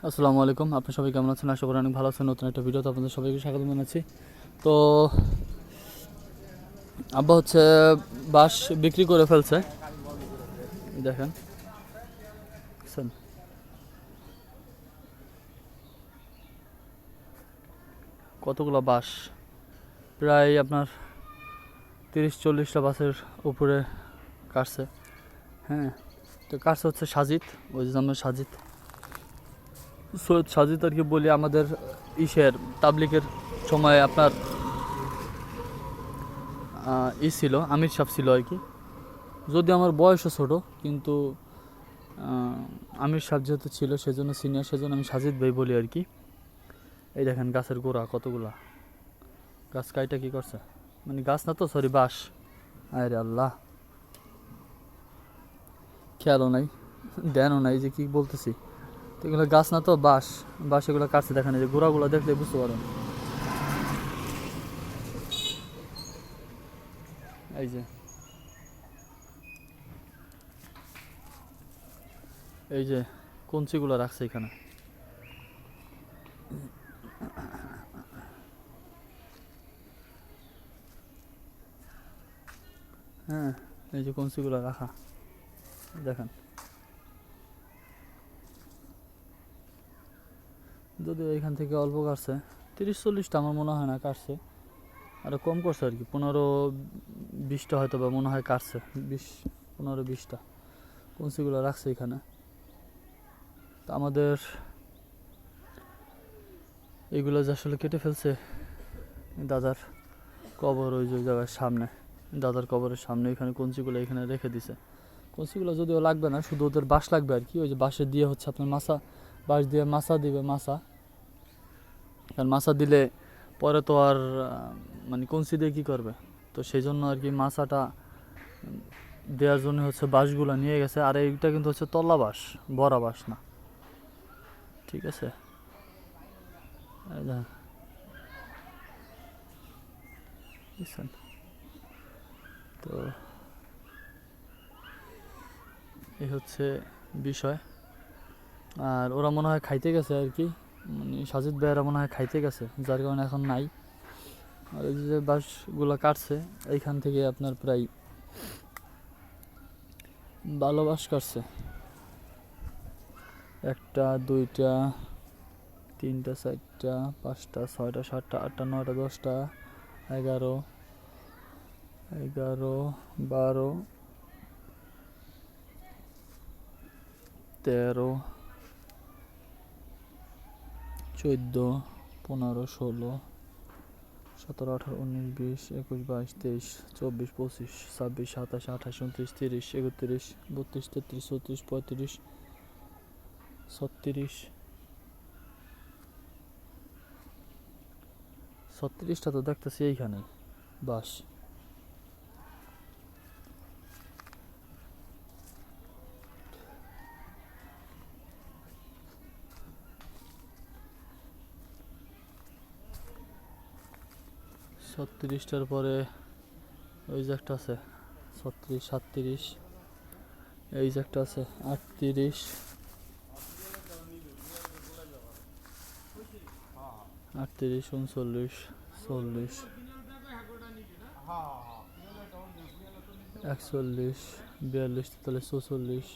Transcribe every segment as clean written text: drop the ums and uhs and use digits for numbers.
আসসালামু আলাইকুম। আপনি সবাই কেমন আছেন? আশা করি অনেক ভালো আছেন। নতুন একটা ভিডিওতে আপনাদের সবাইকে স্বাগত জানাচ্ছি। তো আব্বা হচ্ছে বাঁশ বিক্রি করে ফেলছে, দেখেন বুঝছেন? কতগুলো বাঁশ, প্রায় আপনার 30-40টা বাসের উপরে কাটছে। হ্যাঁ, তো কাটছে হচ্ছে সাজিদ, ওই যে নামের সাজিদ, সৈয়দ সাজিদ আর কি বলি। আমাদের ইসের তাবলিকের সময় আপনার ছিল, আমির সাহেব ছিল আর কি। যদি আমার বয়সও ছোট, কিন্তু আমির সাহেব যেহেতু ছিল সেজন্য সিনিয়র, সেজন্য আমি সাজিদ ভাই বলি আর কি। এই দেখেন গাছের গোড়া কতগুলা, গাছ কাইটা কি করছে, মানে গাছ না তো, সরি বাঁশ। আরে আল্লাহ, খেয়ালও নাই, ধ্যানও নাই যে কি বলতেছি। তো এগুলো গাছ না তো, বাঁশ। বাঁশ এগুলো কাটছে, দেখেন এই যে গোড়াগুলো দেখলে বুঝতে পারেন। এই যে এই যে কঞ্চিগুলো রাখছে এখানে। হ্যাঁ, এই যে কঞ্চিগুলো রাখা, দেখেন। যদিও এখান থেকে অল্প কাটছে, 30-40টা আমার মনে হয় না কাটছে, আরও কম করছে আর কি, 15-20টা হয়তো বা মনে হয় কাটছে, 15-20টা কঞ্চিগুলো রাখছে এখানে। তো আমাদের এইগুলো যে আসলে কেটে ফেলছে, দাদার কবর ওই যে জায়গার সামনে, দাদার কবরের সামনে এখানে কঞ্চিগুলো এখানে রেখে দিছে। কঞ্চিগুলো যদিও লাগবে না, শুধু ওদের বাঁশ লাগবে আর কি। ওই যে বাঁশের দিয়ে হচ্ছে আপনার মাছা, বাঁশ দিয়ে মাছা দিবে, মাছা। কারণ মাছা দিলে পরে তো আর মানে কঞ্চি দিয়ে কী করবে, তো সেই জন্য আর কি মাছাটা দেওয়ার জন্য হচ্ছে বাঁশগুলো নিয়ে গেছে। আর এইটা কিন্তু হচ্ছে তলা বাঁশ, বড়া বাঁশ না, ঠিক আছে? বুঝছেন? তো এই হচ্ছে বিষয়। আর ওরা মনে হয় খাইতে গেছে আর কি, মানে সাজিদ ভাইয়েরা মনে হয় খাইতে গেছে, যার কারণে এখন নাই। আর এই যে বাঁশগুলো কাটছে, এইখান থেকে আপনার প্রায় ভালো বাঁশ কাটছে। 1টা 2টা 3টা 4টা 5টা 6টা 7টা 8টা 9টা 10টা 11 12 13 14 15 16 17 18 19 20 21 22 23 24 25 26 27 28 29 30 31 32 33 34 35 36 36টা তো দেখতেছি এইখানে বাস। 36টার পরে ওই যে একটা আছে 36 37, এই যে একটা আছে 38 38 39 40 41 42 43 44,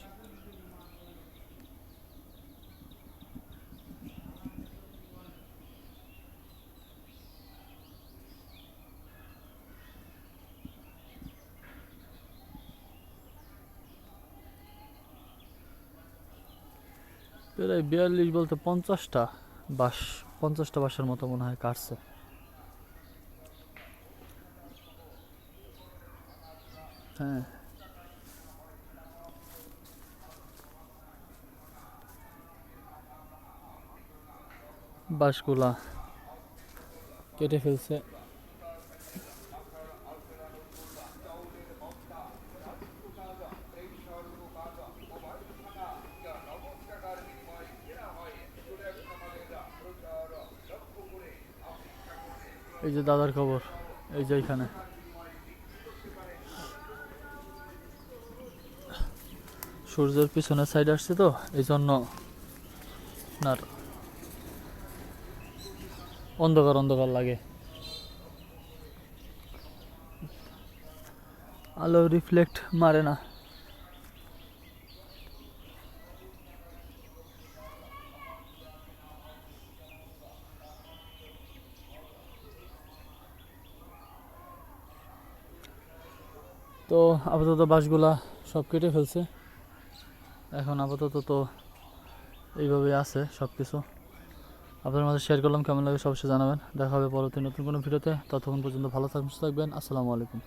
প্রায় 42 বলতে 50টা বাঁশ, 50টা বাঁশের মতো মনে হয় কাটছে। হ্যাঁ, বাঁশগুলা কেটে ফেলছে। এই যে দাদার খবর, এই যে এখানে সূর্যের পিছনের সাইড আসছে, তো এই জন্য আপনার অন্ধকার অন্ধকার লাগে, আলো রিফ্লেক্ট মারে না। তো আপাতত বাঁশগুলা সব কেটে ফেলছে, এখন আপাতত তো এইভাবেই আছে সব কিছু। আপনাদের মাঝে শেয়ার করলাম, কেমন লাগে সবসময় জানাবেন। দেখা হবে পরবর্তী নতুন কোনো ভিডিওতে, ততক্ষণ পর্যন্ত ভালো থাকবেন, সুস্থ থাকবেন। আসসালামু আলাইকুম।